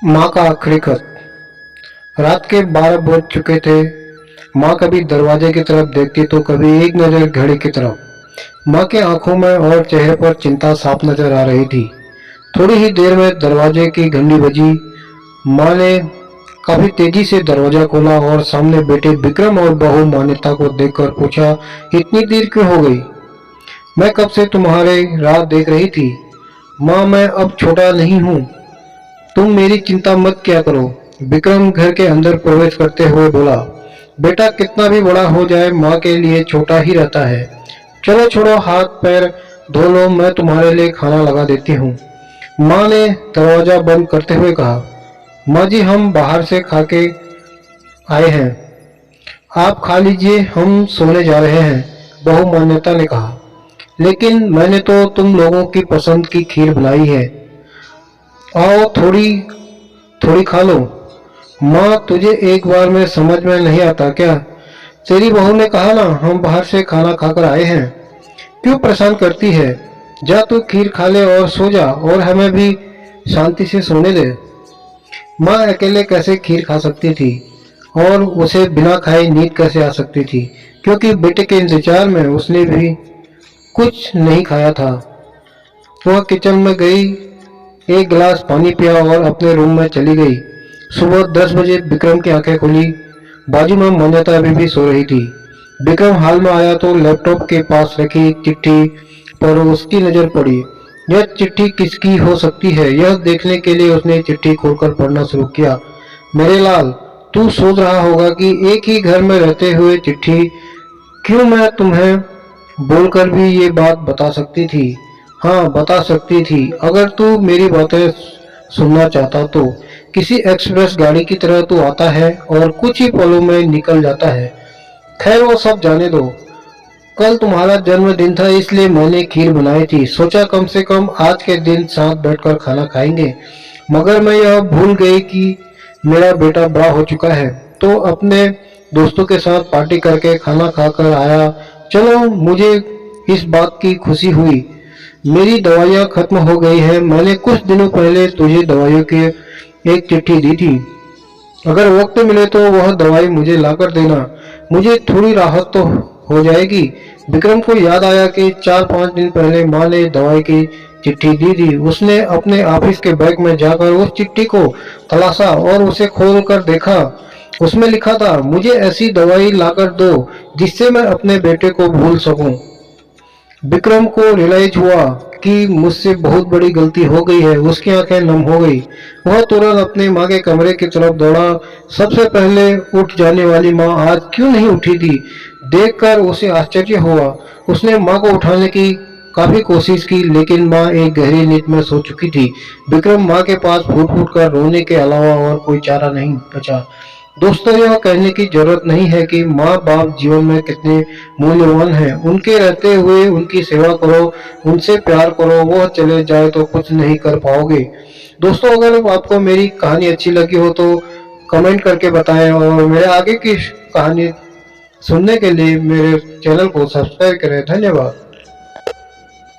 माँ का आखिरी खत। रात के 12 बज चुके थे। माँ कभी दरवाजे की तरफ देखती तो कभी एक नज़र घड़ी की तरफ। माँ के आंखों में और चेहरे पर चिंता साफ नजर आ रही थी। थोड़ी ही देर में दरवाजे की घंटी बजी। माँ ने काफी तेजी से दरवाजा खोला और सामने बैठे विक्रम और बहू मान्यता को देखकर पूछा, इतनी देर क्यों हो गई? मैं कब से तुम्हारे राह देख रही थी। माँ, मैं अब छोटा नहीं हूँ, तुम मेरी चिंता मत किया करो। विक्रम घर के अंदर प्रवेश करते हुए बोला, बेटा कितना भी बड़ा हो जाए माँ के लिए छोटा ही रहता है। चलो छोड़ो, हाथ पैर धो लो, मैं तुम्हारे लिए खाना लगा देती हूँ। माँ ने दरवाजा बंद करते हुए कहा, माँ जी हम बाहर से खा के आए हैं, आप खा लीजिए, हम सोने जा रहे हैं। बहू मान्यता ने कहा, लेकिन मैंने तो तुम लोगों की पसंद की खीर बनाई है, आओ थोड़ी थोड़ी खा लो। माँ, तुझे एक बार में समझ में नहीं आता क्या? तेरी बहू ने कहा ना, हम बाहर से खाना खाकर आए हैं, क्यों परेशान करती है? जा तू खीर खा ले और सो जा, और हमें भी शांति से सोने दे। माँ अकेले कैसे खीर खा सकती थी और उसे बिना खाए नींद कैसे आ सकती थी, क्योंकि बेटे के इंतजार में उसने भी कुछ नहीं खाया था। वह किचन में गई, एक गिलास पानी पिया और अपने रूम में चली गई। सुबह 10 बजे विक्रम की आंखें खुली। बाजू में मान्यता अभी भी सो रही थी। विक्रम हाल में आया तो लैपटॉप के पास रखी चिट्ठी पर उसकी नजर पड़ी। यह चिट्ठी किसकी हो सकती है, यह देखने के लिए उसने चिट्ठी खोलकर पढ़ना शुरू किया। मेरे लाल, तू सोच रहा होगा कि एक ही घर में रहते हुए चिट्ठी क्यों? मैं तुम्हें बोलकर भी ये बात बता सकती थी। हाँ, बता सकती थी, अगर तू मेरी बातें सुनना चाहता तो। किसी एक्सप्रेस गाड़ी की तरह तू आता है और कुछ ही पलों में निकल जाता है। खैर वो सब जाने दो। कल तुम्हारा जन्मदिन था, इसलिए मैंने खीर बनाई थी। सोचा कम से कम आज के दिन साथ बैठकर खाना खाएंगे, मगर मैं यह भूल गई कि मेरा बेटा बड़ा हो चुका है, तो अपने दोस्तों के साथ पार्टी करके खाना खाकर आया। चलो, मुझे इस बात की खुशी हुई। मेरी दवाइयाँ खत्म हो गई है। मैंने कुछ दिनों पहले तुझे दवाइयों की एक चिट्ठी दी थी, अगर वक्त मिले तो वह दवाई मुझे लाकर देना, मुझे थोड़ी राहत तो हो जाएगी। विक्रम को याद आया कि 4-5 दिन पहले माँ ने दवाई की चिट्ठी दी थी। उसने अपने ऑफिस के बैग में जाकर उस चिट्ठी को तलाशा और उसे खोल कर देखा। उसमें लिखा था, मुझे ऐसी दवाई लाकर दो जिससे मैं अपने बेटे को भूल सकूं। विक्रम को रियलाइज हुआ कि मुझसे बहुत बड़ी गलती हो गई है। उसकी आंखें नम हो गई। वह तुरंत अपने माँ के कमरे की तरफ दौड़ा। सबसे पहले उठ जाने वाली माँ आज क्यों नहीं उठी थी, देखकर उसे आश्चर्य हुआ। उसने माँ को उठाने की काफी कोशिश की, लेकिन माँ एक गहरी नींद में सो चुकी थी। विक्रम माँ के पास फूट फूट कर रोने के अलावा और कोई चारा नहीं बचा। दोस्तों, यह कहने की जरूरत नहीं है कि माँ बाप जीवन में कितने मूल्यवान हैं। उनके रहते हुए उनकी सेवा करो, उनसे प्यार करो, वह चले जाए तो कुछ नहीं कर पाओगे। दोस्तों, अगर आपको मेरी कहानी अच्छी लगी हो तो कमेंट करके बताएं, और मेरे आगे की कहानी सुनने के लिए मेरे चैनल को सब्सक्राइब करें। धन्यवाद।